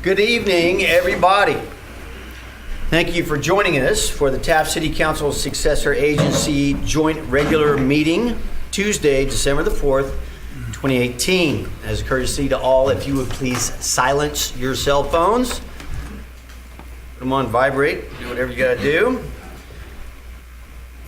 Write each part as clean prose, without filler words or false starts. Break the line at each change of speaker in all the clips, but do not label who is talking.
Good evening, everybody. Thank you for joining us for the Taft City Council Successor Agency Joint Regular Meeting, Tuesday, December the 4th, 2018. As a courtesy to all, if you would please silence your cell phones. Put them on vibrate, do whatever you gotta do.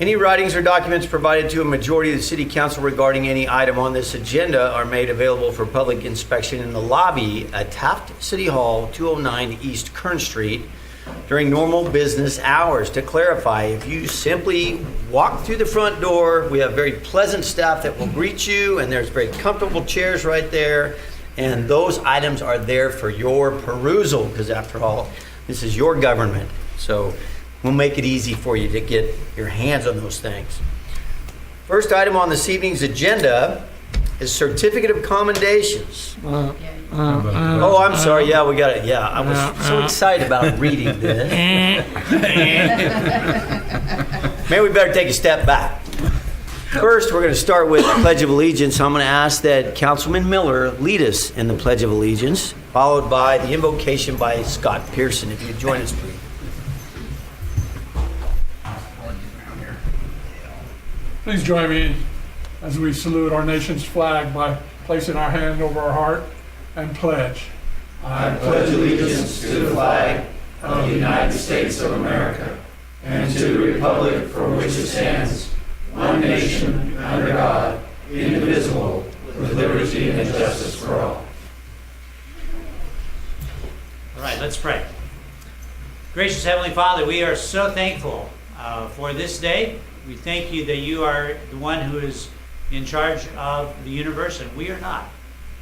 Any writings or documents provided to a majority of the City Council regarding any item on this agenda are made available for public inspection in the lobby at Taft City Hall, 209 East Kern Street, during normal business hours. To clarify, if you simply walk through the front door, we have very pleasant staff that will greet you, and there's very comfortable chairs right there, and those items are there for your perusal, because after all, this is your government. So we'll make it easy for you to get your hands on those things. First item on this evening's agenda is certificate of commendations. Oh, I'm sorry. Yeah, we got it. Yeah, I was so excited about reading this. Maybe we better take a step back. First, we're going to start with the Pledge of Allegiance. I'm going to ask that Councilman Miller lead us in the Pledge of Allegiance, followed by the invocation by Scott Pearson. If you'd join us, please.
Please join me as we salute our nation's flag by placing our hand over our heart and pledge.
I pledge allegiance to the flag of the United States of America and to the republic for which it stands, one nation, under God, indivisible, with liberty and justice for all.
All right, let's pray. Gracious Heavenly Father, we are so thankful for this day. We thank you that you are the one who is in charge of the universe, and we are not.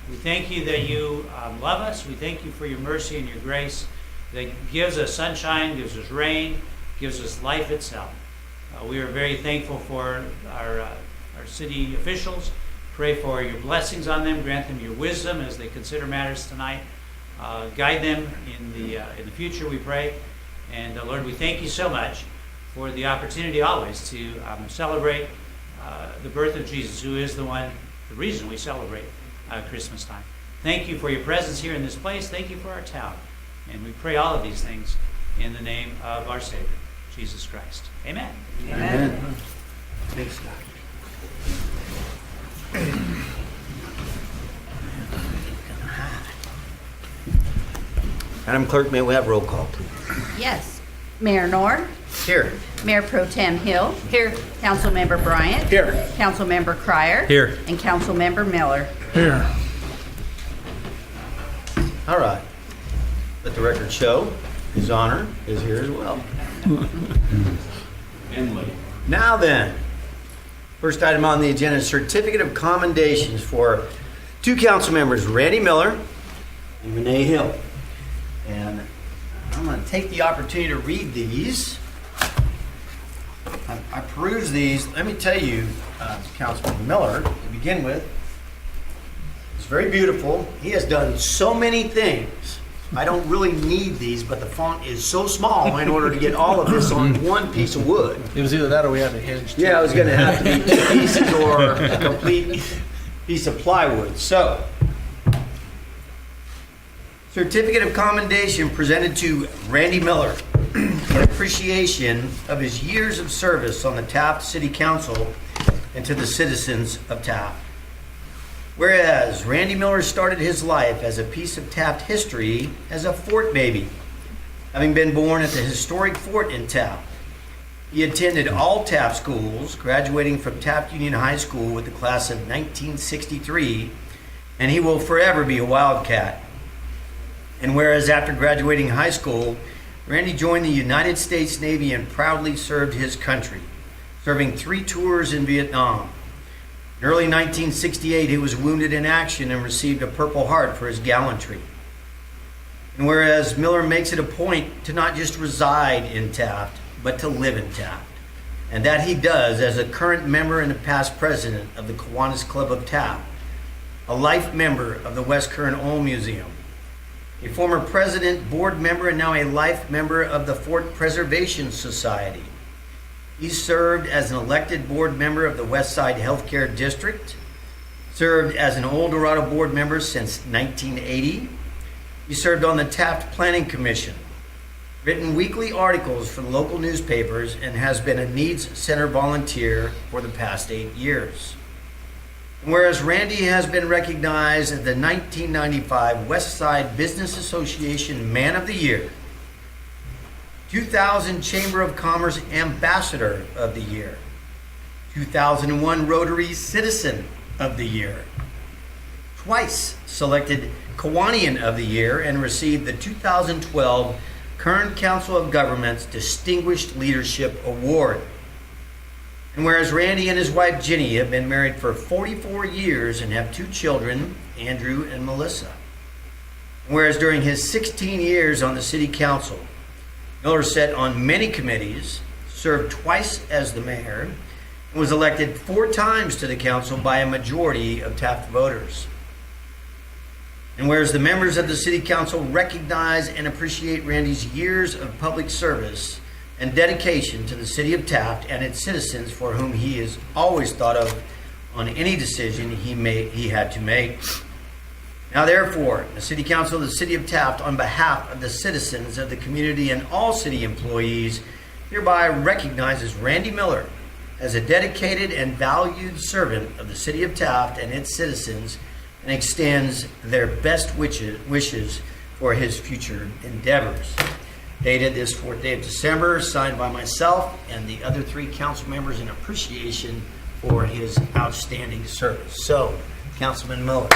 We thank you that you love us. We thank you for your mercy and your grace that gives us sunshine, gives us rain, gives us life itself. We are very thankful for our city officials. Pray for your blessings on them. Grant them your wisdom as they consider matters tonight. Guide them in the future, we pray. And Lord, we thank you so much for the opportunity always to celebrate the birth of Jesus, who is the reason we celebrate Christmas time. Thank you for your presence here in this place. Thank you for our town. And we pray all of these things in the name of our Savior, Jesus Christ. Amen.
Amen. Thanks, God. Madam Clerk, may we have roll call, please?
Yes. Mayor Nord.
Here.
Mayor Pro Tem Hill. Here. Councilmember Bryant.
Here.
Councilmember Cryer.
Here.
And Councilmember Miller.
Here.
All right. Let the record show His Honor is here as well. Now then, first item on the agenda is certificate of commendations for two council members, Randy Miller and Renee Hill. And I'm going to take the opportunity to read these. I perused these. Let me tell you, Councilman Miller, to begin with, it's very beautiful. He has done so many things. I don't really need these, but the font is so small in order to get all of this on one piece of wood.
It was either that or we had to hinge.
Yeah, it was going to have to be two pieces or a complete piece of plywood. So, certificate of commendation presented to Randy Miller in appreciation of his years of service on the Taft City Council and to the citizens of Taft. Whereas Randy Miller started his life as a piece of Taft history as a fort baby, having been born at the historic fort in Taft. He attended all Taft schools, graduating from Taft Union High School with the class of 1963, and he will forever be a Wildcat. And whereas after graduating high school, Randy joined the United States Navy and proudly served his country, serving 3 tours in Vietnam. In early 1968, he was wounded in action and received a Purple Heart for his gallantry. And whereas Miller makes it a point to not just reside in Taft, but to live in Taft, and that he does as a current member and a past president of the Kiwanis Club of Taft, a life member of the West Kern Oil Museum, a former president, board member, and now a life member of the Fort Preservation Society. He served as an elected board member of the Westside Healthcare District, served as an Old Dorado board member since 1980, He served on the Taft Planning Commission, written weekly articles for the local newspapers, and has been a Needs Center volunteer for the past 8 years. And whereas Randy has been recognized as the 1995 West Side Business Association Man of the Year, 2000 Chamber of Commerce Ambassador of the Year, 2001 Rotary Citizen of the Year, twice selected Kiwanian of the Year, and received the 2012 Kern Council of Governments Distinguished Leadership Award. And whereas Randy and his wife Ginny have been married for 44 years and have 2 children, Andrew and Melissa. And whereas during his 16 years on the city council, Miller sat on many committees, served twice as the mayor, and was elected 4 times to the council by a majority of Taft voters. And whereas the members of the city council recognize and appreciate Randy's years of public service and dedication to the city of Taft and its citizens, for whom he is always thought of on any decision he had to make. Now therefore, the city council of the city of Taft, on behalf of the citizens of the community and all city employees, hereby recognizes Randy Miller as a dedicated and valued servant of the city of Taft and its citizens, and extends their best wishes for his future endeavors. Dated this 4th day of December, signed by myself and the other 3 council members in appreciation for his outstanding service. So, Councilman Miller.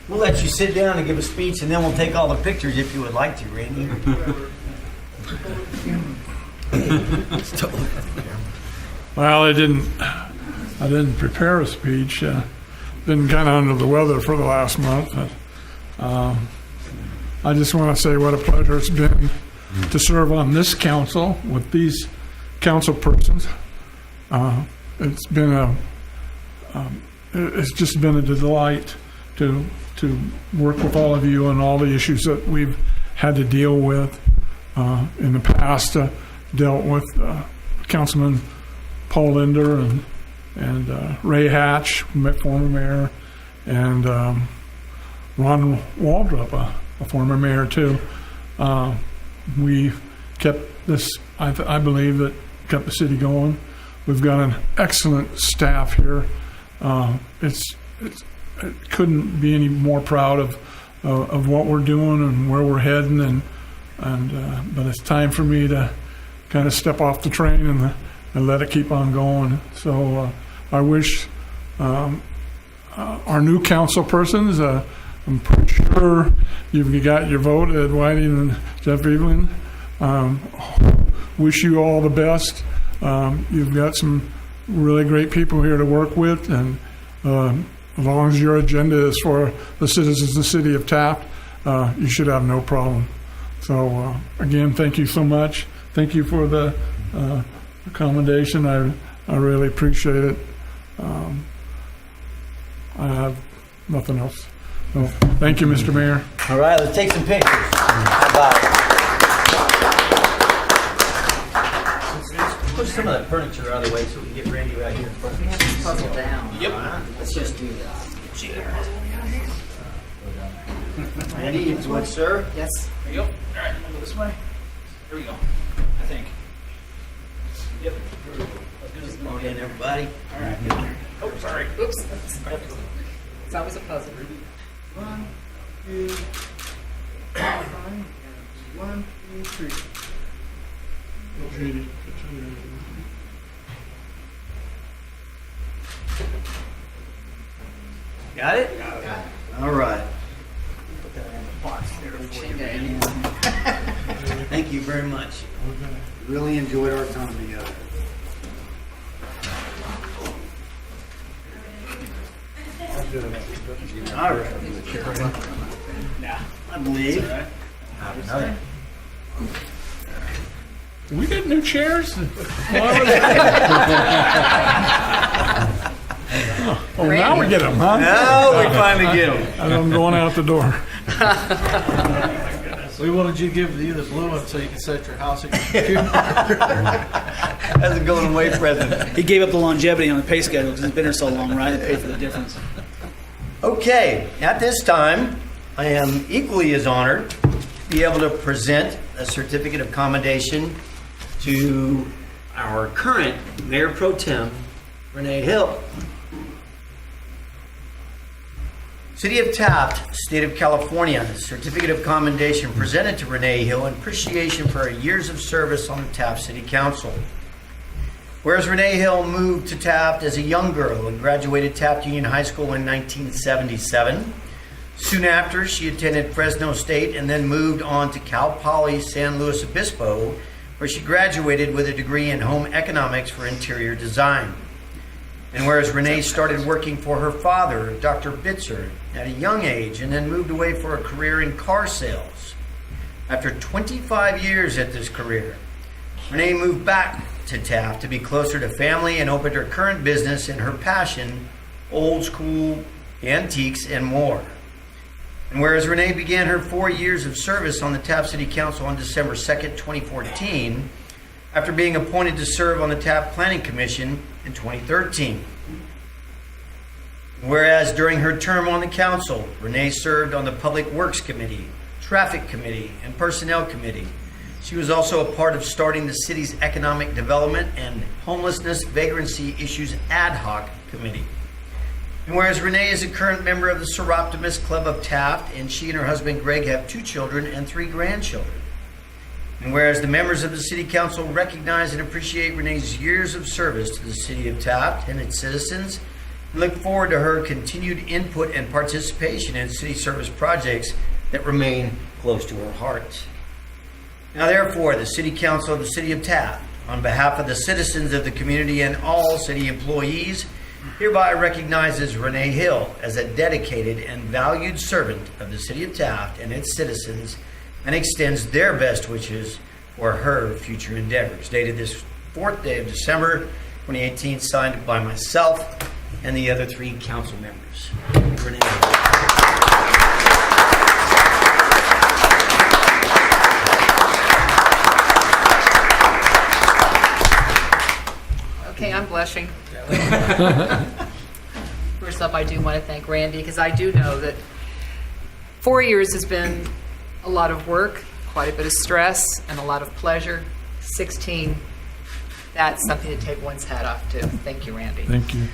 We'll let you sit down and give a speech, and then we'll take all the pictures if you would like to, Randy.
Well, I didn't prepare a speech. Been kind of under the weather for the last month. But, I just want to say what a pleasure it's been to serve on this council with these council persons. It's been it's just been a delight to work with all of you on all the issues that we've had to deal with in the past. Dealt with Councilman Paul Linder and Ray Hatch, former mayor, and Ron Waldrop, a former mayor too. We kept this, I believe, that kept the city going. We've got an excellent staff here. It couldn't be any more proud of what we're doing and where we're heading, but it's time for me to kind of step off the train and let it keep on going. So I wish our new council persons, I'm pretty sure you've got your vote, Ed Whiting and Jeff Evelyn. Wish you all the best. You've got some really great people here to work with, and as long as your agenda is for the citizens of the city of Taft, you should have no problem. So again, thank you so much. Thank you for the accommodation. I really appreciate it. I have nothing else. So, thank you, Mr. Mayor.
All right, let's take some pictures. How about it? Let's push some of that furniture out of the way so we can get Randy right here.
We have to puzzle down.
Yep.
Let's just do that.
Randy, it's what, sir?
Yes.
There you go. All right, we'll go this way. Here we go. I think. Yep.
Come on in, everybody.
All right. Oh, sorry.
Oops. It's always a puzzle.
1, 2, 1, 2, 3.
Got it? Got it. All right. Put that in the box there for you. Thank you very much. Really enjoyed our time together. All right. I believe. Another.
Did we get new chairs? Oh, now we get them, huh?
Now we finally get them.
And I'm going out the door.
We wanted you to give you the blue one so you can set your house at your computer.
That's a going away present.
He gave up the longevity on the pay schedule because he's been here so long, right? Pay for the difference.
Okay, at this time, I am equally as honored to be able to present a certificate of commendation to our current Mayor Pro Tem, Renee Hill. City of Taft, State of California, certificate of commendation presented to Renee Hill in appreciation for her years of service on the Taft City Council. Whereas Renee Hill moved to Taft as a young girl and graduated Taft Union High School in 1977. Soon after, she attended Fresno State and then moved on to Cal Poly San Luis Obispo, where she graduated with a degree in home economics for interior design. And whereas Renee started working for her father, Dr. Bitzer, at a young age and then moved away for a career in car sales. After 25 years at this career, Renee moved back to Taft to be closer to family and opened her current business and her passion, old school antiques and more. And whereas Renee began her 4 years of service on the Taft City Council on December 2nd, 2014, after being appointed to serve on the Taft Planning Commission in 2013. Whereas during her term on the council, Renee served on the Public Works Committee, Traffic Committee, and Personnel Committee. She was also a part of starting the city's Economic Development and Homelessness Vagrancy Issues Ad Hoc Committee. And whereas Renee is a current member of the Seroptimus Club of Taft, and she and her husband Greg have 2 children and 3 grandchildren. And whereas the members of the City Council recognize and appreciate Renee's years of service to the City of Taft and its citizens, and look forward to her continued input and participation in city service projects that remain close to her heart. Now therefore, the City Council of the City of Taft, on behalf of the citizens of the community and all city employees, hereby recognizes Renee Hill as a dedicated and valued servant of the City of Taft and its citizens, and extends their best wishes for her future endeavors. Dated this 4th day of December 2018, signed by myself and the other 3 council members. Renee.
Okay, I'm blushing. First up, I do want to thank Randy because I do know that 4 years has been a lot of work, quite a bit of stress, and a lot of pleasure. 16, that's something to take one's hat off to. Thank you, Randy.
Thank you.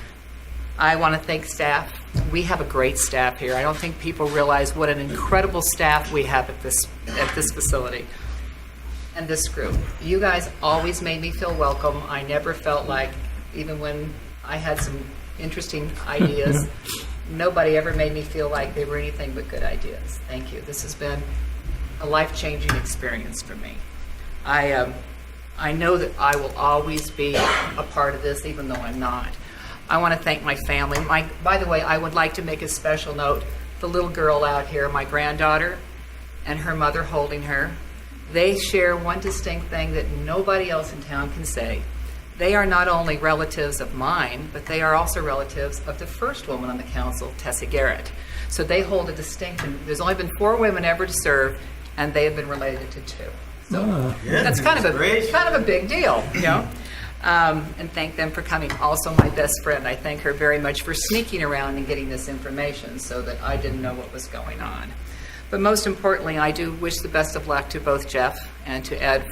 I want to thank staff. We have a great staff here. I don't think people realize what an incredible staff we have at this facility and this group. You guys always made me feel welcome. I never felt like, even when I had some interesting ideas, nobody ever made me feel like they were anything but good ideas. Thank you. This has been a life-changing experience for me. I know that I will always be a part of this, even though I'm not. I want to thank my family. By the way, I would like to make a special note. The little girl out here, my granddaughter, and her mother holding her, they share one distinct thing that nobody else in town can say. They are not only relatives of mine, but they are also relatives of the first woman on the council, Tessa Garrett. So they hold a distinction. There's only been 4 women ever to serve, and they have been related to 2. So that's kind of a big deal, you know. And thank them for coming. Also, my best friend, I thank her very much for sneaking around and getting this information so that I didn't know what was going on. But most importantly, I do wish the best of luck to both Jeff and to Ed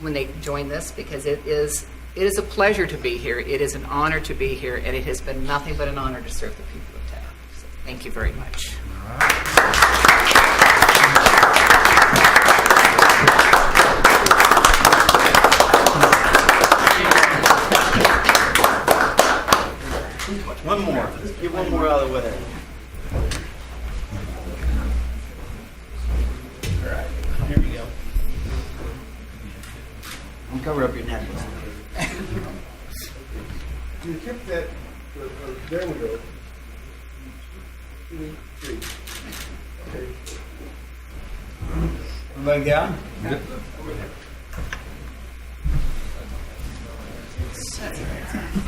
when they join this, because it is a pleasure to be here. It is an honor to be here, and it has been nothing but an honor to serve the people of Taft. So thank you very much.
One more. Get one more out of the way. All right. Here we go. I'm cover up your neck.
You kept that. There we go. 2, 3. Okay.
Everybody down?
Yep.
Over there.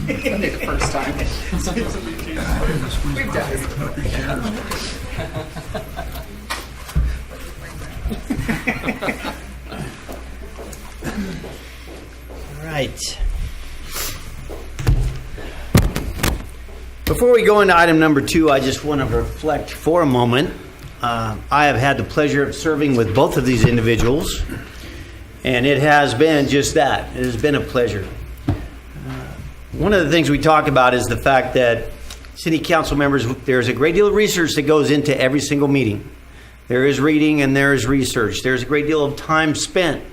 That'll be the first time. We've done this.
All right. Before we go into item number 2, I just want to reflect for a moment. I have had the pleasure of serving with both of these individuals, and it has been just that. It has been a pleasure. One of the things we talk about is the fact that city council members, there's a great deal of research that goes into every single meeting. There is reading and there is research. There's a great deal of time spent.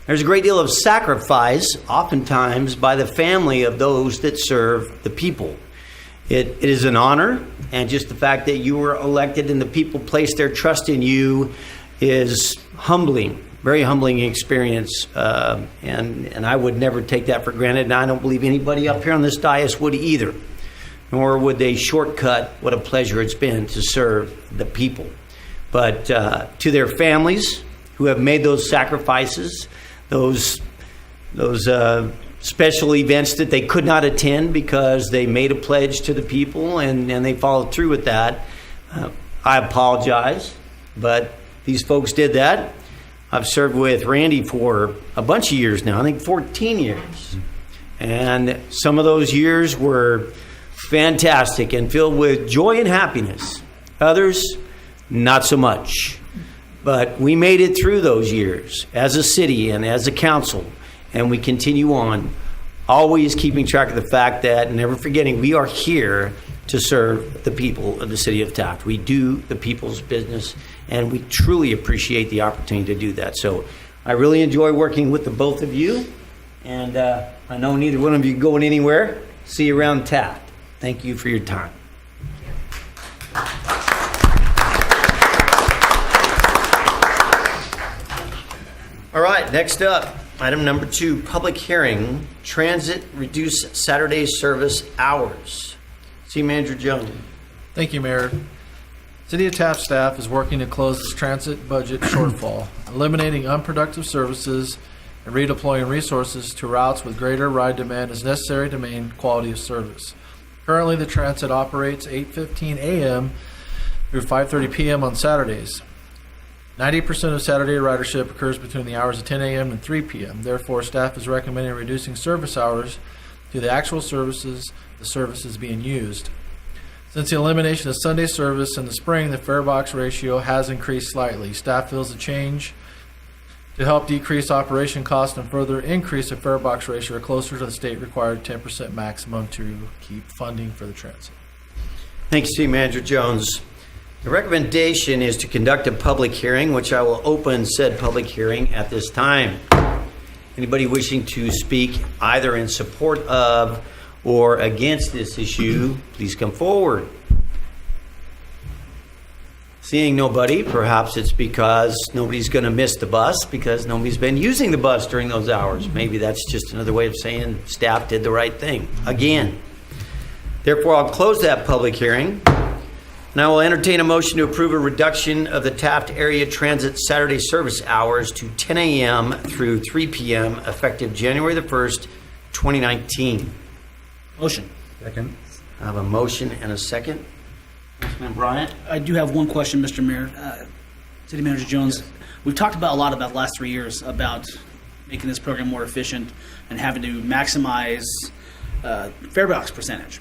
There's a great deal of sacrifice, oftentimes, by the family of those that serve the people. It is an honor, and just the fact that you were elected and the people placed their trust in you is humbling, very humbling experience, and I would never take that for granted, and I don't believe anybody up here on this dais would either, nor would they shortcut what a pleasure it's been to serve the people. But to their families who have made those sacrifices, those special events that they could not attend because they made a pledge to the people and they followed through with that. I apologize, but these folks did that. I've served with Randy for a bunch of years now, I think 14 years. And some of those years were fantastic and filled with joy and happiness. Others, not so much. But we made it through those years as a city and as a council, and we continue on, always keeping track of the fact that, and never forgetting, we are here to serve the people of the city of Taft. We do the people's business, and we truly appreciate the opportunity to do that. So I really enjoy working with the both of you, and I know neither one of you going anywhere. See you around Taft. Thank you for your time. All right, next up, item number 2, public hearing, transit reduce Saturday service hours. City Manager Jones.
Thank you, Mayor. City of Taft staff is working to close this transit budget shortfall, eliminating unproductive services and redeploying resources to routes with greater ride demand is necessary to maintain quality of service. Currently, the transit operates 8:15 a.m. through 5:30 p.m. on Saturdays. 90% of Saturday ridership occurs between the hours of 10 a.m. and 3 p.m. Therefore, staff is recommending reducing service hours to the actual services being used. Since the elimination of Sunday service in the spring, the fare box ratio has increased slightly. Staff feels the change to help decrease operation costs and further increase the fare box ratio closer to the state required 10% maximum to keep funding for the transit.
Thank you, City Manager Jones. The recommendation is to conduct a public hearing, which I will open said public hearing at this time. Anybody wishing to speak either in support of or against this issue, please come forward. Seeing nobody, perhaps it's because nobody's going to miss the bus because nobody's been using the bus during those hours. Maybe that's just another way of saying staff did the right thing. Again. Therefore, I'll close that public hearing. And I will entertain a motion to approve a reduction of the Taft Area Transit Saturday service hours to 10 a.m. through 3 p.m. effective January the 1st, 2019.
Motion.
Second. I have a motion and a second. Councilman Bryant?
I do have one question, Mr. Mayor. City Manager Jones, we've talked about a lot about the last 3 years about making this program more efficient and having to maximize fare box percentage.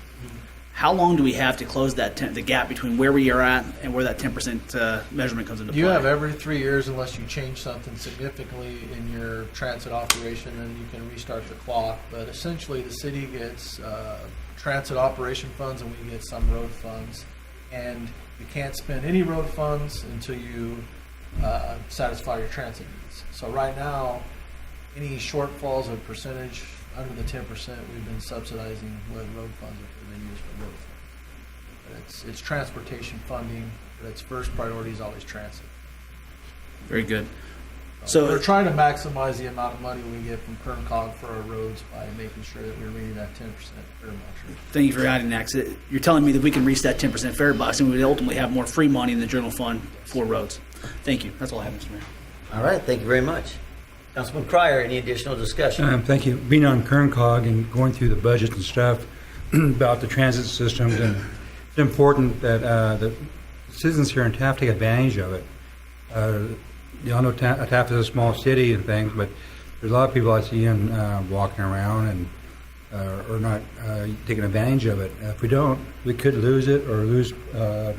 How long do we have to close that the gap between where we are at and where that 10% measurement comes into play?
You have every 3 years unless you change something significantly in your transit operation, and you can restart the clock. But essentially, the city gets transit operation funds, and we get some road funds. And you can't spend any road funds until you satisfy your transit needs. So right now, any shortfalls of percentage under the 10%, we've been subsidizing with road funds that have been used for road funds. But it's transportation funding, but its first priority is always transit.
Very good.
So we're trying to maximize the amount of money we get from PERMCOG for our roads by making sure that we're meeting that 10% fare box.
Thank you for adding that. 'Cause you're telling me that we can reach that 10% fare box and we would ultimately have more free money in the general fund for roads. Thank you. That's all I have, Mr. Mayor.
All right, thank you very much. Councilman Cryer, any additional discussion?
Thank you. Being on KernCog and going through the budget and stuff about the transit systems, and it's important that the citizens here in Taft take advantage of it. Y'all know Taft is a small city and things, but there's a lot of people I see walking around and are not taking advantage of it. If we don't, we could lose it or lose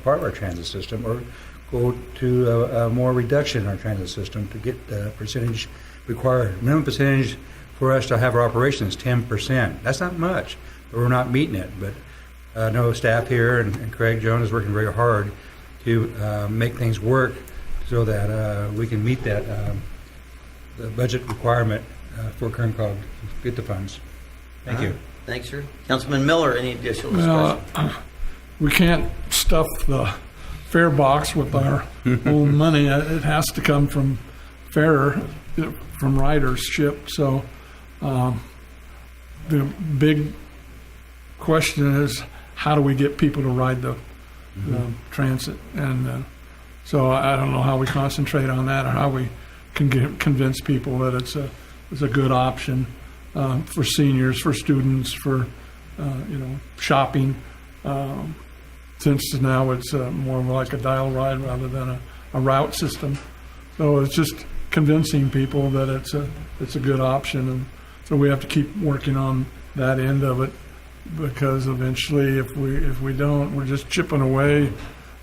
part of our transit system, or go to a more reduction in our transit system to get the percentage required. Minimum percentage for us to have our operations is 10%. That's not much, but we're not meeting it. But I know staff here and Craig Jones is working very hard to make things work so that we can meet that the budget requirement for KernCog to get the funds. Thank you.
Thanks, sir. Councilman Miller, any additional
Well,
discussion?
we can't stuff the fare box with our own money. It has to come from fare, from ridership. So the big question is, how do we get people to ride the transit? And so I don't know how we concentrate on that, or how we can convince people that it's a good option for seniors, for students, for shopping. Since now it's more like a dial ride rather than a route system. So it's just convincing people that it's a good option, and so we have to keep working on that end of it, because eventually if we don't, we're just chipping away,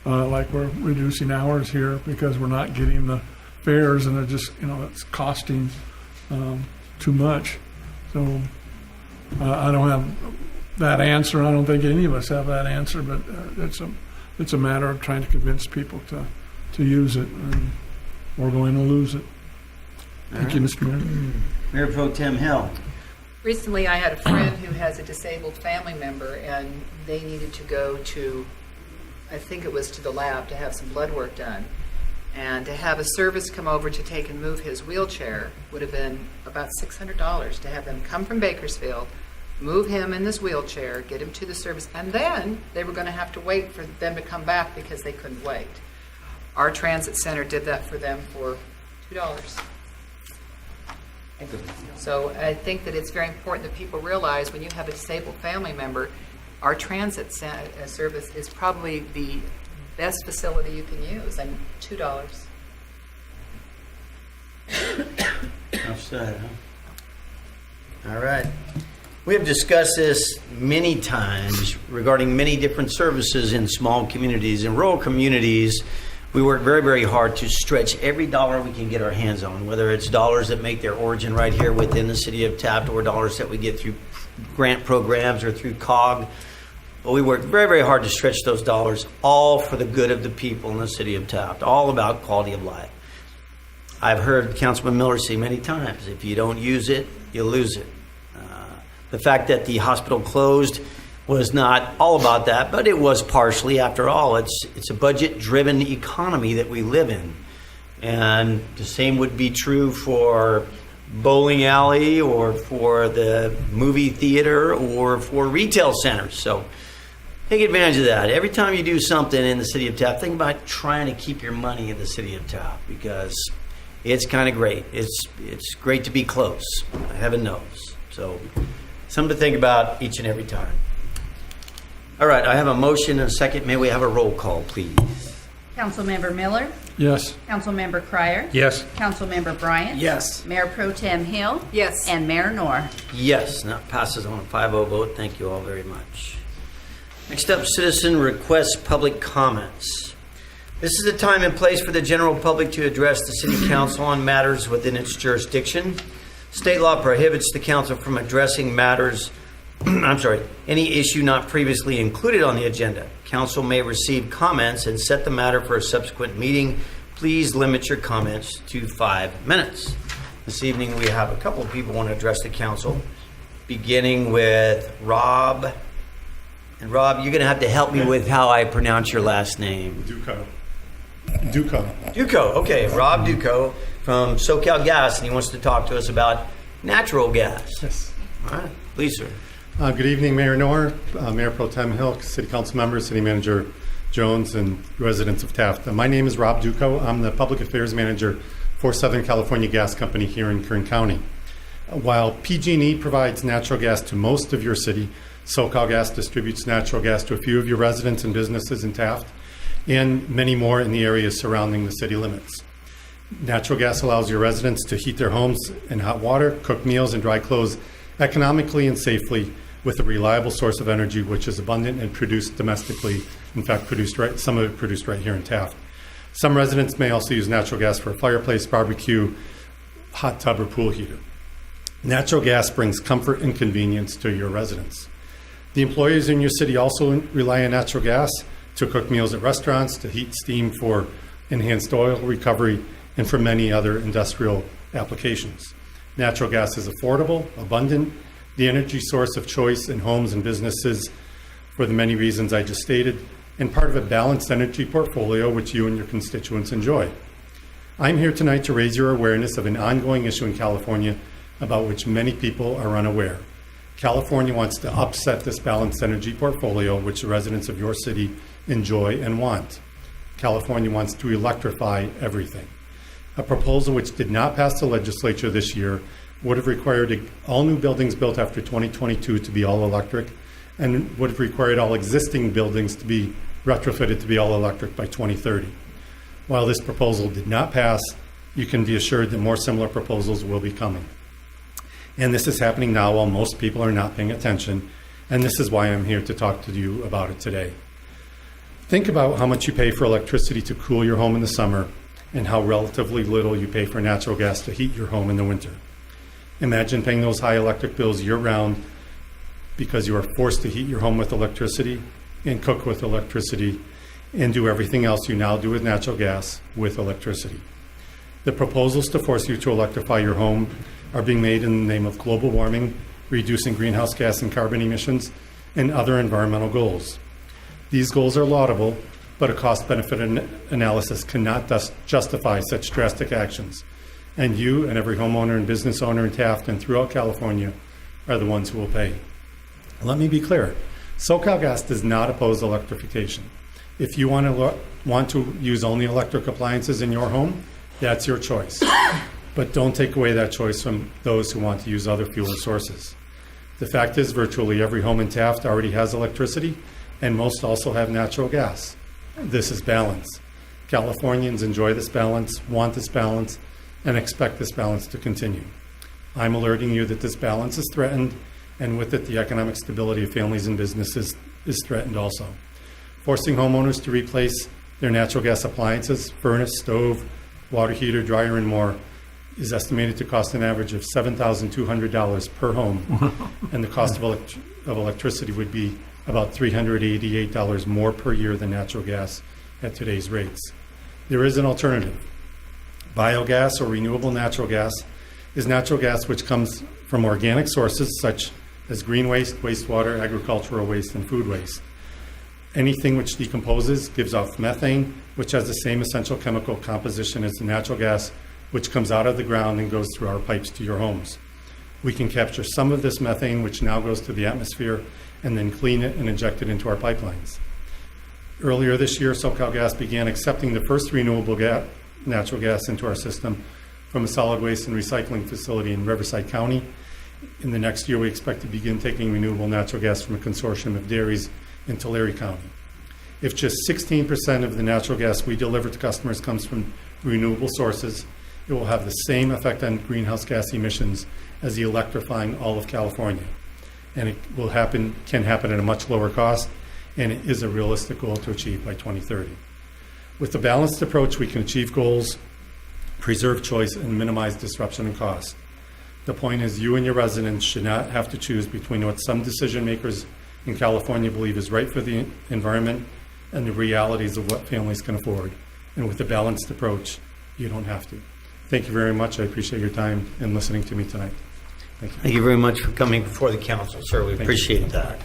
like we're reducing hours here because we're not getting the fares, and it just it's costing too much. So I don't have that answer. I don't think any of us have that answer, but it's a matter of trying to convince people to use it, and we're going to lose it. Thank you, Mr. Mayor.
Mayor Pro Tem Hill.
Recently, I had a friend who has a disabled family member, and they needed to go to, I think it was to the lab, to have some blood work done. And to have a service come over to take and move his wheelchair would have been about $600, to have them come from Bakersfield, move him in this wheelchair, get him to the service, and then they were going to have to wait for them to come back because they couldn't wait. Our transit center did that for them for $2. So I think that it's very important that people realize, when you have a disabled family member, our transit service is probably the best facility you can use, and $2.
Enough said, huh? All right. We have discussed this many times regarding many different services in small communities. In rural communities, we work very, very hard to stretch every dollar we can get our hands on, whether it's dollars that make their origin right here within the city of Taft, or dollars that we get through grant programs or through COG. But we work very, very hard to stretch those dollars, all for the good of the people in the city of Taft, all about quality of life. I've heard Councilman Miller say many times, if you don't use it, you lose it. The fact that the hospital closed was not all about that, but it was partially. After all, it's a budget-driven economy that we live in. And the same would be true for bowling alley, or for the movie theater, or for retail centers. So take advantage of that. Every time you do something in the city of Taft, think about trying to keep your money in the city of Taft, because it's kind of great. It's great to be close, heaven knows. So something to think about each and every time. All right, I have a motion and a second. May we have a roll call, please?
Councilmember Miller,
Yes.
Councilmember Cryer,
Yes.
Councilmember Bryant.
Yes.
Mayor Pro Tem Hill.
Yes.
And Mayor Noor.
Yes, and that passes on a 5-0 vote. Thank you all very much. Next up, citizen requests public comments. This is the time and place for the general public to address the city council on matters within its jurisdiction. State law prohibits the council from addressing matters, any issue not previously included on the agenda. Council may receive comments and set the matter for a subsequent meeting. Please limit your comments to 5 minutes. This evening we have a couple of people who want to address the council, beginning with Rob. And Rob, you're going to have to help me with how I pronounce your last name. Duco. Okay, Rob Duco from SoCal Gas, and he wants to talk to us about natural gas.
Yes.
All right, please, sir.
Good evening, Mayor Noor, Mayor Pro Tem Hill, City Council members, City Manager Jones, and residents of Taft. My name is Rob Duco. I'm the Public Affairs Manager for Southern California Gas Company here in Kern County. While PG&E provides natural gas to most of your city, SoCalGas distributes natural gas to a few of your residents and businesses in Taft and many more in the areas surrounding the city limits. Natural gas allows your residents to heat their homes in hot water, cook meals, and dry clothes economically and safely with a reliable source of energy which is abundant and produced domestically. In fact, some of it produced right here in Taft. Some residents may also use natural gas for a fireplace, barbecue, hot tub, or pool heater. Natural gas brings comfort and convenience to your residents. The employees in your city also rely on natural gas to cook meals at restaurants, to heat steam for enhanced oil recovery, and for many other industrial applications. Natural gas is affordable, abundant, the energy source of choice in homes and businesses for the many reasons I just stated, and part of a balanced energy portfolio which you and your constituents enjoy. I'm here tonight to raise your awareness of an ongoing issue in California about which many people are unaware. California wants to upset this balanced energy portfolio which the residents of your city enjoy and want. California wants to electrify everything. A proposal which did not pass the legislature this year would have required all new buildings built after 2022 to be all electric, and would have required all existing buildings to be retrofitted to be all electric by 2030. While this proposal did not pass, you can be assured that more similar proposals will be coming. And this is happening now while most people are not paying attention, and this is why I'm here to talk to you about it today. Think about how much you pay for electricity to cool your home in the summer and how relatively little you pay for natural gas to heat your home in the winter. Imagine paying those high electric bills year-round because you are forced to heat your home with electricity and cook with electricity and do everything else you now do with natural gas with electricity. The proposals to force you to electrify your home are being made in the name of global warming, reducing greenhouse gas and carbon emissions, and other environmental goals. These goals are laudable, but a cost-benefit analysis cannot justify such drastic actions. And you and every homeowner and business owner in Taft and throughout California are the ones who will pay. Let me be clear. SoCalGas does not oppose electrification. If you want to use only electric appliances in your home, that's your choice. But don't take away that choice from those who want to use other fuel sources. The fact is, virtually every home in Taft already has electricity, and most also have natural gas. This is balance. Californians enjoy this balance, want this balance, and expect this balance to continue. I'm alerting you that this balance is threatened, and with it, the economic stability of families and businesses is threatened also. Forcing homeowners to replace their natural gas appliances, furnace, stove, water heater, dryer, and more is estimated to cost an average of $7,200 per home, and the cost of electricity would be about $388 more per year than natural gas at today's rates. There is an alternative. Biogas or renewable natural gas is natural gas which comes from organic sources such as green waste, wastewater, agricultural waste, and food waste. Anything which decomposes gives off methane, which has the same essential chemical composition as the natural gas which comes out of the ground and goes through our pipes to your homes. We can capture some of this methane, which now goes to the atmosphere, and then clean it and inject it into our pipelines. Earlier this year, SoCalGas began accepting the first renewable natural gas into our system from a solid waste and recycling facility in Riverside County. In the next year, we expect to begin taking renewable natural gas from a consortium of dairies in Tulare County. If just 16% of the natural gas we deliver to customers comes from renewable sources, it will have the same effect on greenhouse gas emissions as the electrifying all of California. And it can happen at a much lower cost, and it is a realistic goal to achieve by 2030. With a balanced approach, we can achieve goals, preserve choice, and minimize disruption and cost. The point is, you and your residents should not have to choose between what some decision makers in California believe is right for the environment and the realities of what families can afford. And with a balanced approach, you don't have to. Thank you very much. I appreciate your time and listening to me tonight. Thank you.
Thank you very much for coming before the council, sir. We appreciate that.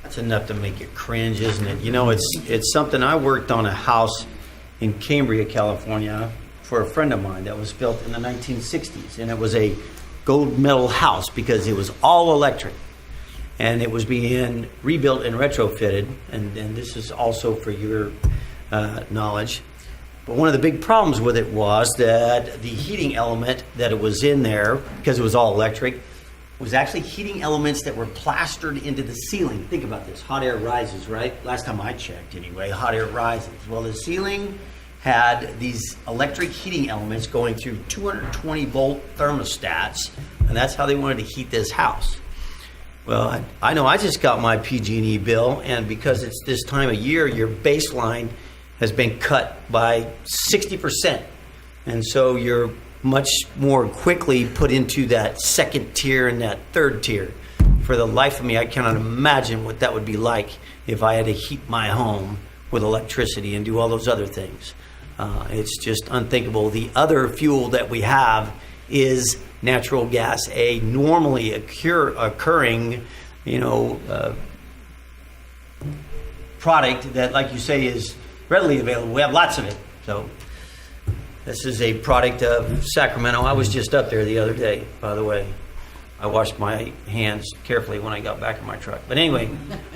That's enough to make you cringe, isn't it? You know, it's something. I worked on a house in Cambria, California, for a friend of mine that was built in the 1960s, and it was a gold medal house because it was all electric, and it was being rebuilt and retrofitted. And this is also for your knowledge. But one of the big problems with it was that the heating element that it was in there, because it was all electric, was actually heating elements that were plastered into the ceiling. Think about this, hot air rises, right? Last time I checked anyway, hot air rises. Well, the ceiling had these electric heating elements going through 220 volt thermostats, and that's how they wanted to heat this house. Well, I know I just got my PG&E bill, and because it's this time of year, your baseline has been cut by 60%. And so you're much more quickly put into that second tier and that third tier. For the life of me, I cannot imagine what that would be like if I had to heat my home with electricity and do all those other things. It's just unthinkable. The other fuel that we have is natural gas, a normally occurring, product that, like you say, is readily available. We have lots of it. So this is a product of Sacramento. I was just up there the other day, by the way. I washed my hands carefully when I got back in my truck. But anyway,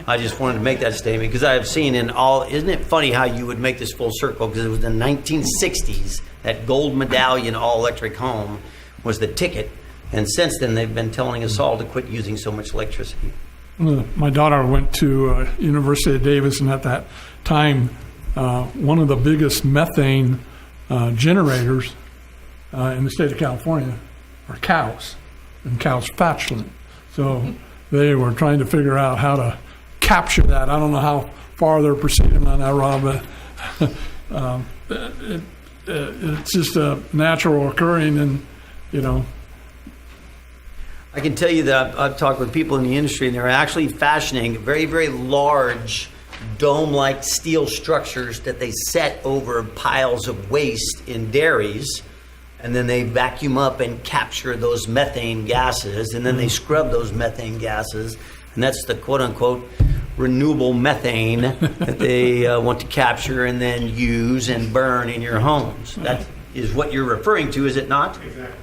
I just wanted to make that statement because I have seen isn't it funny how you would make this full circle? Because it was the 1960s, that gold medallion all-electric home was the ticket. And since then, they've been telling us all to quit using so much electricity.
My daughter went to University of Davis, and at that time, one of the biggest methane generators in the state of California are cows and cows' flatulence. So they were trying to figure out how to capture that. I don't know how far they're proceeding on that, Rob, but it's just a natural occurring, and
I can tell you that I've talked with people in the industry, and they're actually fashioning very, very large dome-like steel structures that they set over piles of waste in dairies, and then they vacuum up and capture those methane gases, and then they scrub those methane gases, and that's the quote-unquote renewable methane that they want to capture and then use and burn in your homes. That is what you're referring to, is it not?
Exactly.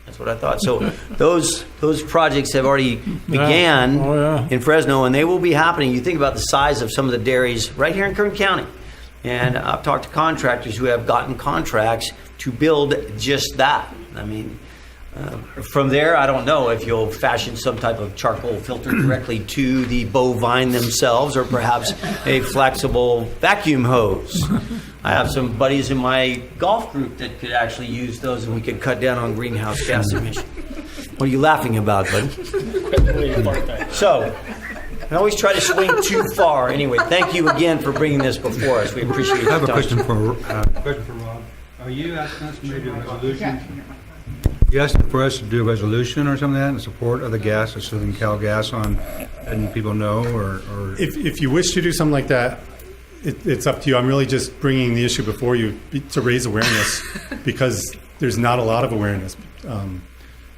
That's what I thought. So those projects have already began in Fresno, and they will be happening. You think about the size of some of the dairies right here in Kern County. And I've talked to contractors who have gotten contracts to build just that. I mean, from there, I don't know if you'll fashion some type of charcoal filter directly to the bovine themselves, or perhaps a flexible vacuum hose. I have some buddies in my golf group that could actually use those, and we could cut down on greenhouse gas emissions. What are you laughing about, buddy? So, I always try to swing too far. Anyway, thank you again for bringing this before us. We appreciate it.
I have a question for Rob. Are you asking us to make a resolution? You asking for us to do a resolution or something like that in support of the gas, or Southern Cal Gas, on letting people know, or
If you wish to do something like that, it's up to you. I'm really just bringing the issue before you to raise awareness because there's not a lot of awareness.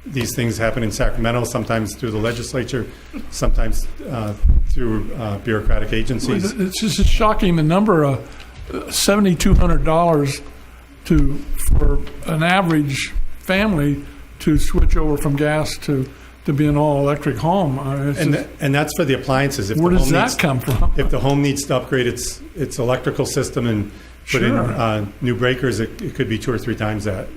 These things happen in Sacramento, sometimes through the legislature, sometimes through bureaucratic agencies.
it's just shocking the number of $7,200 for an average family to switch over from gas to be an all-electric home.
And that's for the appliances.
Where does that come from?
If the home needs to upgrade its electrical system and put in new breakers, it could be 2 or 3 times that.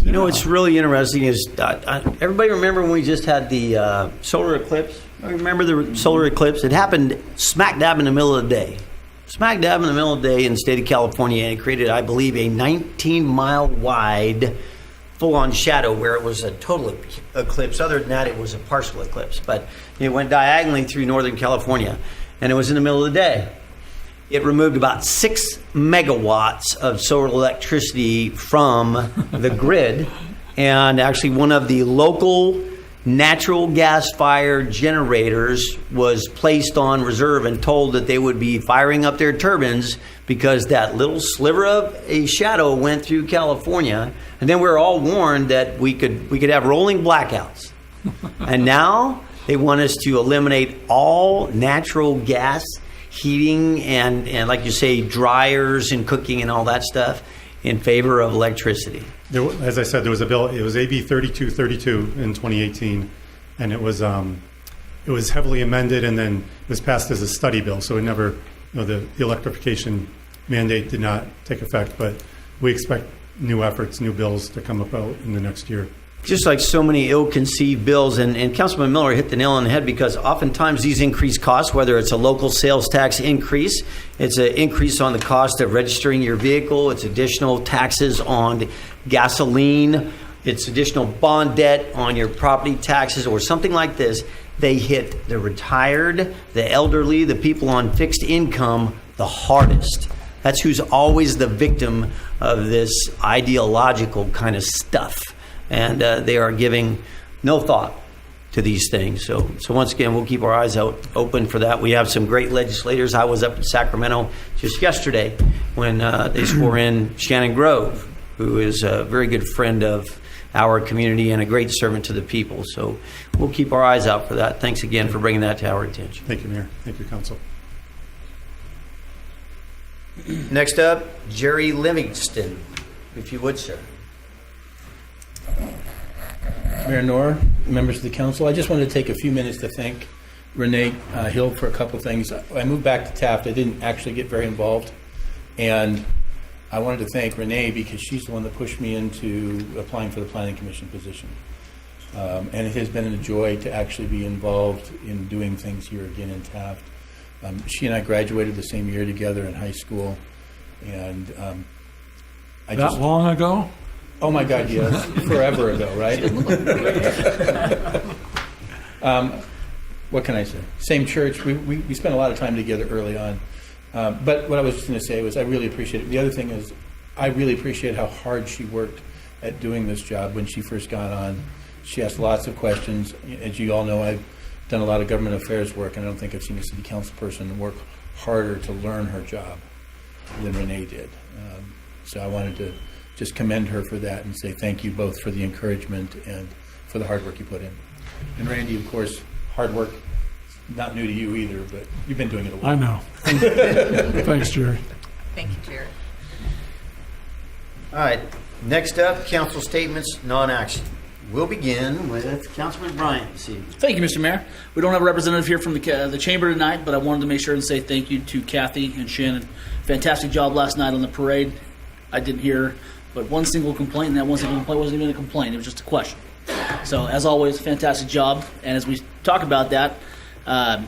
You know what's really interesting is everybody remember when we just had the solar eclipse? Remember the solar eclipse? It happened smack dab in the middle of the day. Smack dab in the middle of the day in the state of California, and it created, I believe, a 19-mile wide full-on shadow where it was a total eclipse. Other than that, it was a partial eclipse. But it went diagonally through Northern California, and it was in the middle of the day. It removed about 6 megawatts of solar electricity from the grid, and actually one of the local natural gas-fired generators was placed on reserve and told that they would be firing up their turbines because that little sliver of a shadow went through California. And then we were all warned that we could have rolling blackouts. And now they want us to eliminate all natural gas heating and like you say, dryers and cooking and all that stuff in favor of electricity.
As I said, there was a bill. It was AB 3232 in 2018, and it was heavily amended, and then it was passed as a study bill. So it never, the electrification mandate did not take effect, but we expect new efforts, new bills to come about in the next year.
Just like so many ill-conceived bills, and Councilman Miller hit the nail on the head, because oftentimes these increased costs, whether it's a local sales tax increase, it's an increase on the cost of registering your vehicle, it's additional taxes on gasoline, it's additional bond debt on your property taxes, or something like this. They hit the retired, the elderly, the people on fixed income the hardest. That's who's always the victim of this ideological kind of stuff. And they are giving no thought to these things. So once again, we'll keep our eyes open for that. We have some great legislators. I was up in Sacramento just yesterday when they swore in Shannon Grove, who is a very good friend of our community and a great servant to the people. So we'll keep our eyes out for that. Thanks again for bringing that to our attention.
Thank you, Mayor. Thank you, Council.
Next up, Jerry Livingston, if you would, sir.
Mayor Nora, members of the council, I just wanted to take a few minutes to thank Renee Hill for a couple of things. I moved back to Taft. I didn't actually get very involved, and I wanted to thank Renee because she's the one that pushed me into applying for the Planning Commission position. And it has been a joy to actually be involved in doing things here again in Taft. She and I graduated the same year together in high school, and
That long ago?
Oh my God, yes. Forever ago, right? What can I say? Same church. We spent a lot of time together early on. But what I was just going to say was I really appreciate it. The other thing is I really appreciate how hard she worked at doing this job when she first got on. She asked lots of questions. As you all know, I've done a lot of government affairs work, and I don't think I've seen a city council person work harder to learn her job than Renee did. So I wanted to just commend her for that and say thank you both for the encouragement and for the hard work you put in. And Randy, of course, hard work, not new to you either, but you've been doing it a while.
I know. Thanks, Jerry.
Thank you, Jared.
All right, next up, council statements, non-action. We'll begin with Councilman Bryant this evening.
Thank you, Mr. Mayor. We don't have a representative here from the chamber tonight, but I wanted to make sure and say thank you to Kathy and Shannon. Fantastic job last night on the parade. I didn't hear but one single complaint, and that one single complaint wasn't even a complaint. It was just a question. So, as always, fantastic job. And as we talk about that, I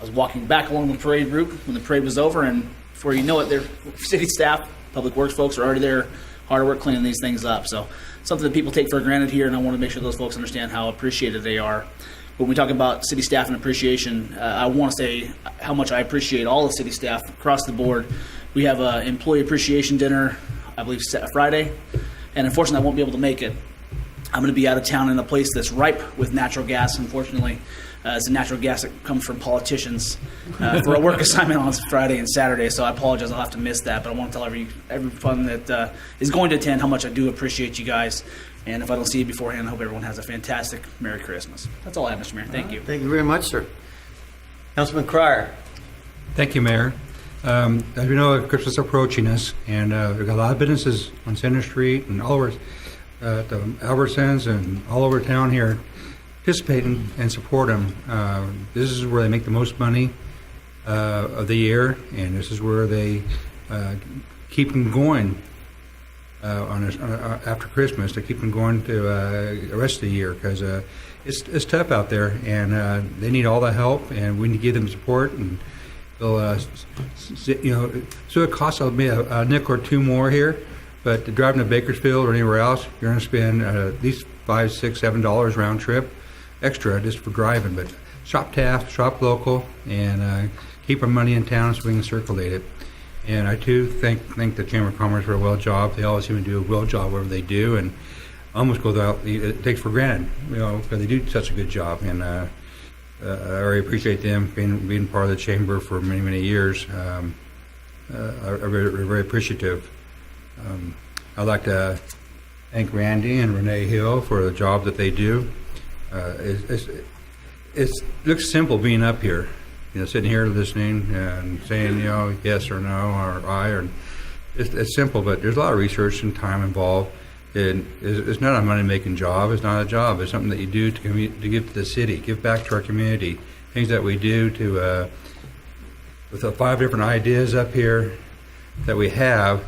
was walking back along the parade route when the parade was over, and before you know it, their city staff, public works folks are already there, hard at work cleaning these things up. So, something that people take for granted here, and I want to make sure those folks understand how appreciated they are. When we talk about city staff and appreciation, I want to say how much I appreciate all the city staff across the board. We have an employee appreciation dinner, I believe, Friday, and unfortunately I won't be able to make it. I'm going to be out of town in a place that's ripe with natural gas, unfortunately. It's the natural gas that comes from politicians for a work assignment on Friday and Saturday, so I apologize. I'll have to miss that, but I want to tell everyone that is going to attend how much I do appreciate you guys. And if I don't see you beforehand, I hope everyone has a fantastic Merry Christmas. That's all I have, Mr. Mayor. Thank you.
Thank you very much, sir. Councilman Cryer.
Thank you, Mayor. As we know, Christmas is approaching us, and we've got a lot of businesses on Center Street and all over the Albertsons and all over town here participating and support them. This is where they make the most money of the year, and this is where they keep them going after Christmas. They keep them going to the rest of the year because it's tough out there, and they need all the help, and we need to give them support. And they'll, so it costs maybe a nickel or two more here, but driving to Bakersfield or anywhere else, you're going to spend at least $5, $6, $7 round trip extra just for driving. But shop Taft, shop local, and keep our money in town so we can circulate it. And I too thank the Chamber of Commerce for a well job. They always seem to do a well job whatever they do, and almost go without it takes for granted, because they do such a good job. And I really appreciate them being part of the chamber for many, many years. I'm very appreciative. I'd like to thank Randy and Renee Hill for the job that they do. It looks simple being up here, sitting here listening and saying, yes or no or aye. Or it's simple, but there's a lot of research and time involved. It's not a money-making job. It's not a job. It's something that you do to give to the city, give back to our community. Things that we do with the 5 different ideas up here. that we have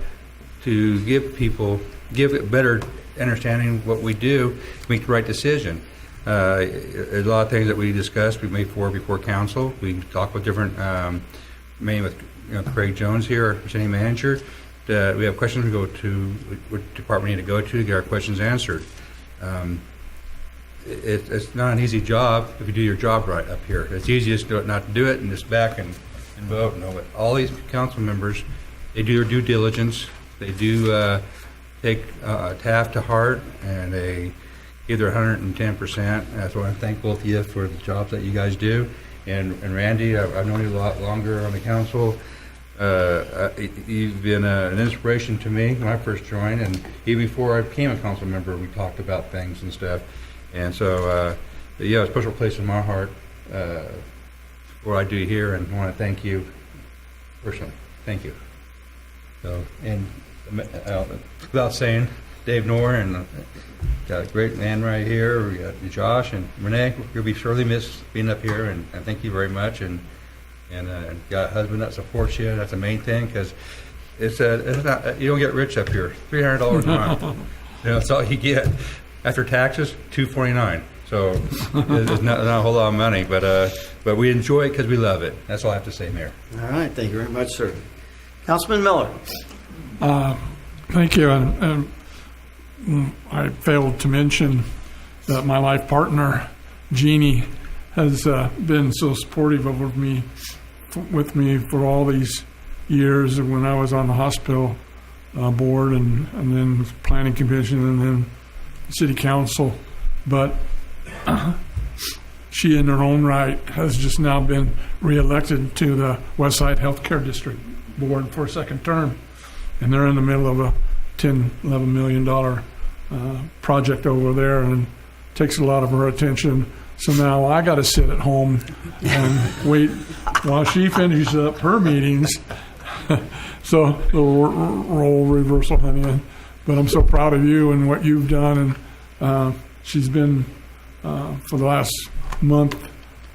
to give a better understanding of what we do, make the right decision. There's a lot of things that we discussed, we made before council. We talked with different, mainly with Craig Jones here, our city manager. We have questions we go to, what department we need to go to get our questions answered. It's not an easy job if you do your job right up here. It's easiest not to do it and just back and vote. No, but all these council members, they do their due diligence. They do take Taft to heart, and they give their 110%. That's why I thank both of you for the jobs that you guys do. And Randy, I've known you a lot longer on the council. You've been an inspiration to me when I first joined, and even before I became a council member, we talked about things and stuff. And so, you have a special place in my heart for what I do here, and I want to thank you personally. Thank you. So, and without saying, Dave Knorr, and got a great man right here. We got Josh and Renee. You'll be surely missed being up here, and thank you very much. And got a husband that supports you. That's the main thing, because it's not, you don't get rich up here. $300 a month. That's all you get. After taxes, $249. So it's not a whole lot of money, but we enjoy it because we love it. That's all I have to say, Mayor.
All right, thank you very much, sir. Councilman Miller.
Thank you. And I failed to mention that my life partner, Jeannie, has been so supportive with me for all these years when I was on the hospital board and then planning commission and then city council. But she in her own right has just now been reelected to the Westside Healthcare District Board for a second term. And they're in the middle of a $10, $11 million project over there, and takes a lot of her attention. So now I got to sit at home and wait while she finishes up her meetings. So the role reversal, honey. But I'm so proud of you and what you've done. And she's been, for the last month,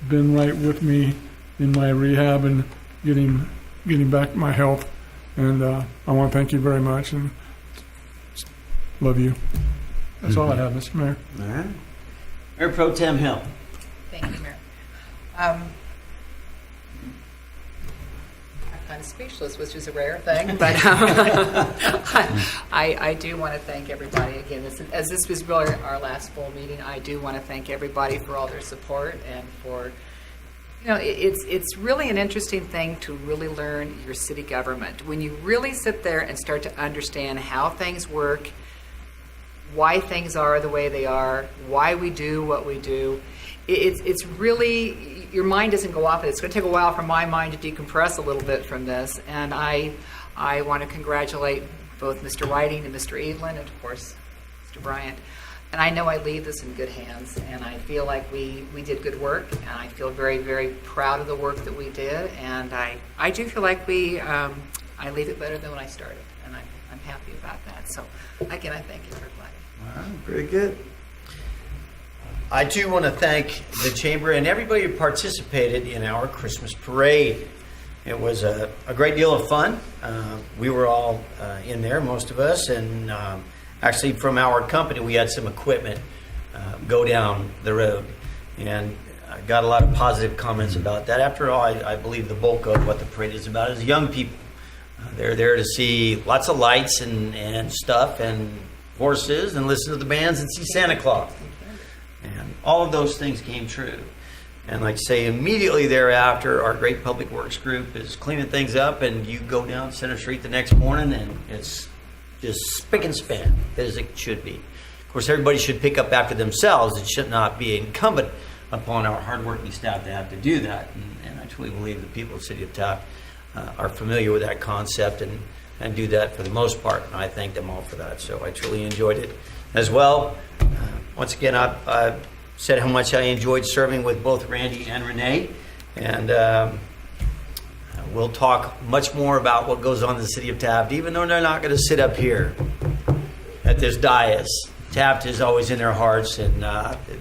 been right with me in my rehab and getting back my health. And I want to thank you very much and love you. That's all I have, Mr. Mayor.
All right. Mayor Pro Tem Hill.
Thank you, Mayor. I'm kind of speechless, which is a rare thing, but I do want to thank everybody again. As this was really our last full meeting, I do want to thank everybody for all their support and for, it's really an interesting thing to really learn your city government. When you really sit there and start to understand how things work, why things are the way they are, why we do what we do, it's really, your mind doesn't go off it. It's going to take a while for my mind to decompress a little bit from this. And I want to congratulate both Mr. Whiting and Mr. Evelyn, and of course, Mr. Bryant. And I know I leave this in good hands, and I feel like we did good work, and I feel very, very proud of the work that we did. And I do feel like I leave it better than when I started, and I'm happy about that. So again, I thank everybody.
All right, very good. I too want to thank the Chamber and everybody who participated in our Christmas parade. It was a great deal of fun. We were all in there, most of us, and actually from our company we had some equipment go down the road, and I got a lot of positive comments about that. After all, I believe the bulk of what the parade is about is young people. They're there to see lots of lights and stuff and horses and listen to the bands and see Santa Claus. And all of those things came true. And like I say, immediately thereafter, our great public works group is cleaning things up, and you go down Center Street the next morning and it's just spick and span as it should be. Of course, everybody should pick up after themselves. It should not be incumbent upon our hardworking staff to have to do that. And I truly believe the people of the city of Taft are familiar with that concept and do that for the most part. And I thank them all for that. So I truly enjoyed it as well. Once again, I've said how much I enjoyed serving with both Randy and Renee. And we'll talk much more about what goes on in the city of Taft, even though they're not going to sit up here at this dais. Taft is always in their hearts, and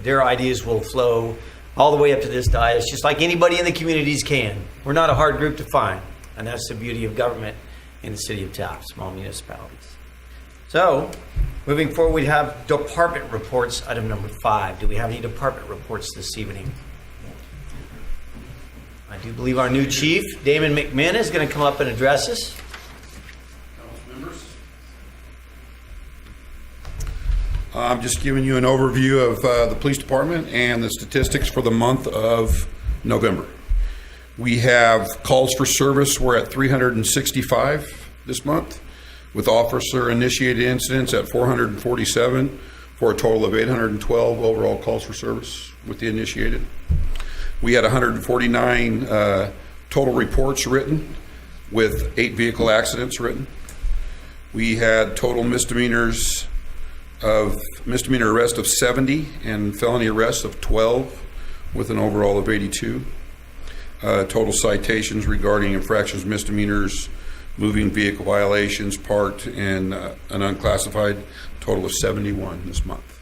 their ideas will flow all the way up to this dais, just like anybody in the communities can. We're not a hard group to find, and that's the beauty of government. in the city of Taft, small municipalities. So, moving forward, we have department reports, item number 5. Do we have any department reports this evening? I do believe our new chief, Damon McMinn, is going to come up and address us.
I'm just giving you an overview of the police department and the statistics for the month of November. We have calls for service. We're at 365 this month, with officer-initiated incidents at 447, for a total of 812 overall calls for service with the initiated. We had 149 total reports written, with 8 vehicle accidents written. We had total misdemeanor arrest of 70 and felony arrests of 12, with an overall of 82. Total citations regarding infractions, misdemeanors, moving vehicle violations, parked, and an unclassified, total of 71 this month.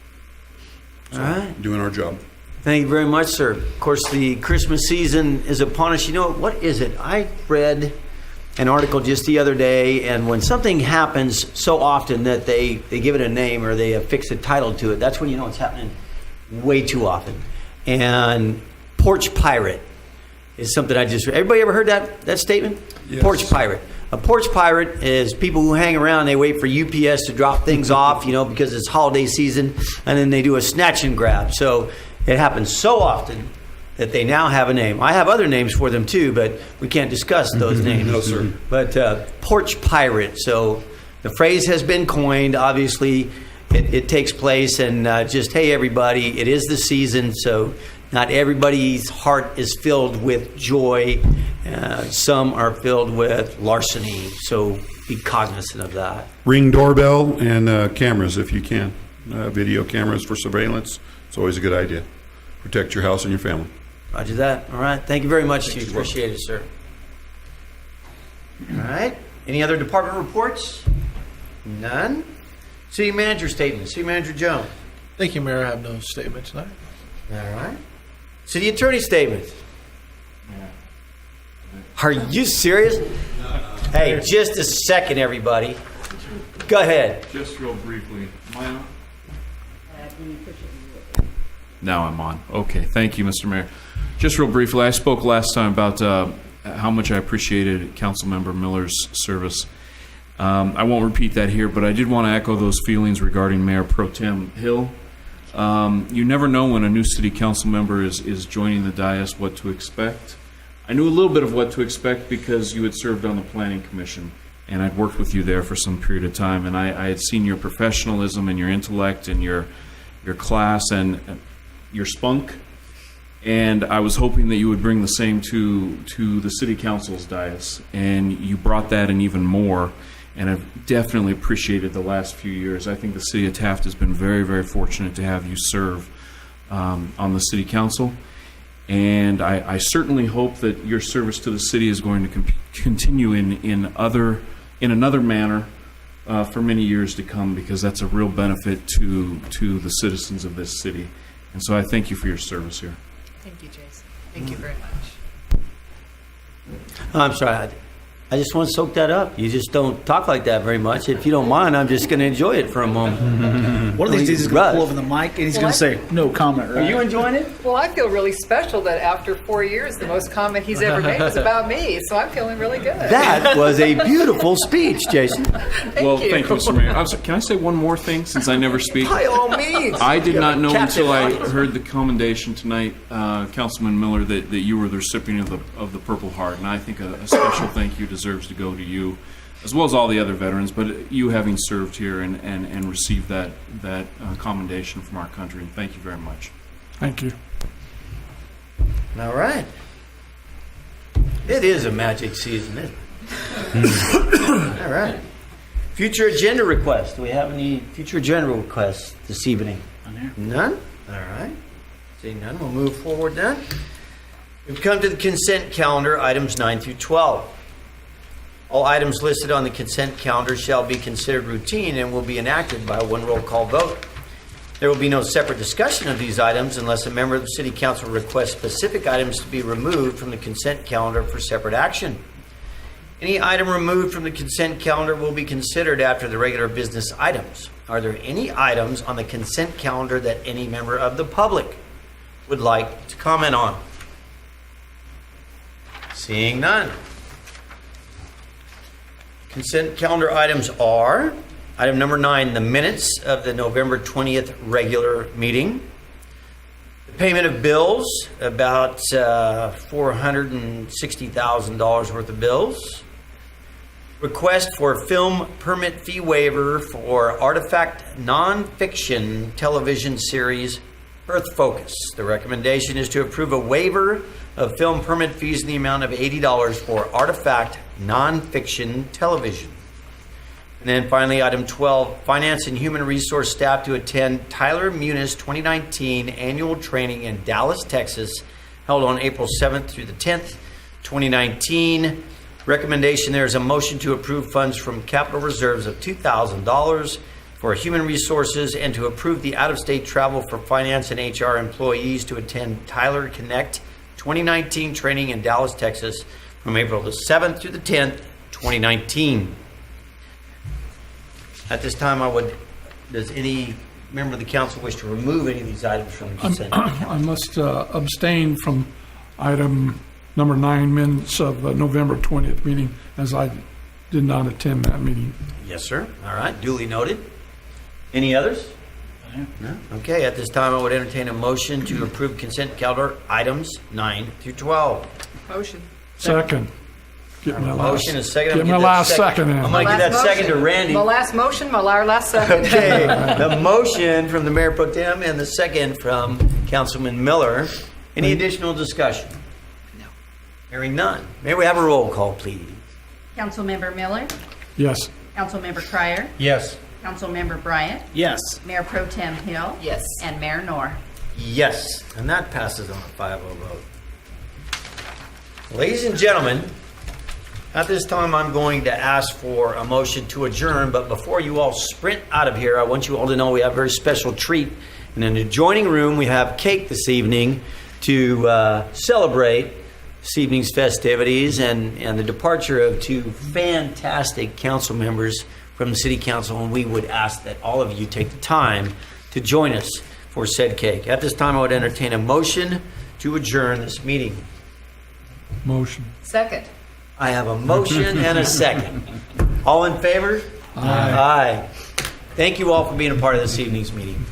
So,
All right.
doing our job.
Thank you very much, sir. Of course, the Christmas season is upon us. You know, what is it? I read an article just the other day, and when something happens so often that they give it a name or they affix a title to it, that's when you know it's happening way too often. And porch pirate is something I just read. Everybody ever heard that statement?
Yes.
Porch pirate. A porch pirate is people who hang around, they wait for UPS to drop things off, you know, because it's holiday season, and then they do a snatch and grab. So it happens so often that they now have a name. I have other names for them too, but we can't discuss those names.
No, sir.
But porch pirate. So the phrase has been coined. Obviously, it takes place, and just, hey, everybody, it is the season, so not everybody's heart is filled with joy. Some are filled with larceny, so be cognizant of that.
Ring doorbell and cameras if you can. Video cameras for surveillance. It's always a good idea. Protect your house and your family.
Roger that. All right. Thank you very much, Chief. Appreciate it, sir. All right. Any other department reports? None. City manager statement. City Manager Jones.
Thank you, Mayor. I have no statement tonight.
All right. City attorney statement. Are you serious? Hey, just a second, everybody. Go ahead.
Just real briefly. Am I on? Now I'm on. Okay. Thank you, Mr. Mayor. Just real briefly, I spoke last time about how much I appreciated Councilmember Miller's service. I won't repeat that here, but I did want to echo those feelings regarding Mayor Pro Tem Hill. You never know when a new city council member is joining the dais what to expect. I knew a little bit of what to expect because you had served on the Planning Commission, and I'd worked with you there for some period of time, and I had seen your professionalism and your intellect and your class and your spunk, and I was hoping that you would bring the same to the city council's dais, and you brought that and even more. And I've definitely appreciated the last few years. I think the city of Taft has been very, very fortunate to have you serve on the city council. And I certainly hope that your service to the city is going to continue in another manner for many years to come, because that's a real benefit to the citizens of this city. And so I thank you for your service here.
Thank you, Jason. Thank you very much.
I'm sorry. I just want to soak that up. You just don't talk like that very much. If you don't mind, I'm just going to enjoy it for a moment.
One of these days he's going to pull over the mic and he's going to say, no comment, right?
Are you enjoying it?
Well, I feel really special that after 4 years, the most comment he's ever made was about me, so I'm feeling really good.
That was a beautiful speech, Jason.
Thank you.
Mr. Mayor. Can I say one more thing, since I never speak?
By all means.
I did not know
Captain
until I
Obvious.
heard the commendation tonight, Councilman Miller, that you were the recipient of the Purple Heart, and I think a special thank you deserves to go to you, as well as all the other veterans, but you having served here and received that commendation from our country. And thank you very much.
Thank you.
All right. It is a magic season, isn't it? All right. Future agenda requests. Do we have any future agenda requests this evening? None? All right. Seeing none, we'll move forward then. We've come to the consent calendar, items 9 through 12. All items listed on the consent calendar shall be considered routine and will be enacted by one roll call vote. There will be no separate discussion of these items unless a member of the City Council requests specific items to be removed from the consent calendar for separate action. Any item removed from the consent calendar will be considered after the regular business items. Are there any items on the consent calendar that any member of the public would like to comment on? Seeing none. Consent calendar items are item number 9, the minutes of the November 20th regular meeting. The payment of bills, about $460,000 worth of bills. Request for film permit fee waiver for Artifact nonfiction television series Earth Focus. The recommendation is to approve a waiver of film permit fees in the amount of $80 for Artifact nonfiction television. And then finally, item 12, Finance and Human Resource staff to attend Tyler Munis 2019 annual training in Dallas, Texas, held on April 7th through the 10th, 2019. Recommendation, there is a motion to approve funds from capital reserves of $2,000 for human resources and to approve the out-of-state travel for finance and HR employees to attend Tyler Connect 2019 training in Dallas, Texas from April the 7th through the 10th, 2019. At this time, does any member of the council wish to remove any of these items from the consent calendar?
I must abstain from item number 9, minutes of the November 20th meeting, as I did not attend that meeting.
Yes, sir. All right, duly noted. Any others? No? Okay, at this time, I would entertain a motion to approve consent calendar items 9 through 12.
Motion.
Second. Get my
Motion is second.
Get my last second in.
I'm going to give that second to Randy.
My last motion, my last second.
Okay, the motion from the Mayor Pro Tem and the second from Councilman Miller. Any additional discussion? No. Hearing none. May we have a roll call, please?
Councilmember Miller,
Yes.
Councilmember Cryer,
Yes.
Councilmember Bryant,
Yes.
Mayor Pro Tem Hill,
Yes.
and Mayor Knorr.
Yes, and that passes on a 5-0 vote. Ladies and gentlemen, at this time I'm going to ask for a motion to adjourn, but before you all sprint out of here, I want you all to know we have a very special treat. In an adjoining room, we have cake this evening to celebrate this evening's festivities and the departure of 2 fantastic council members from the City Council, and we would ask that all of you take the time to join us for said cake. At this time, I would entertain a motion to adjourn this meeting.
Motion.
Second.
I have a motion and a second. All in favor? Aye. Thank you all for being a part of this evening's meeting.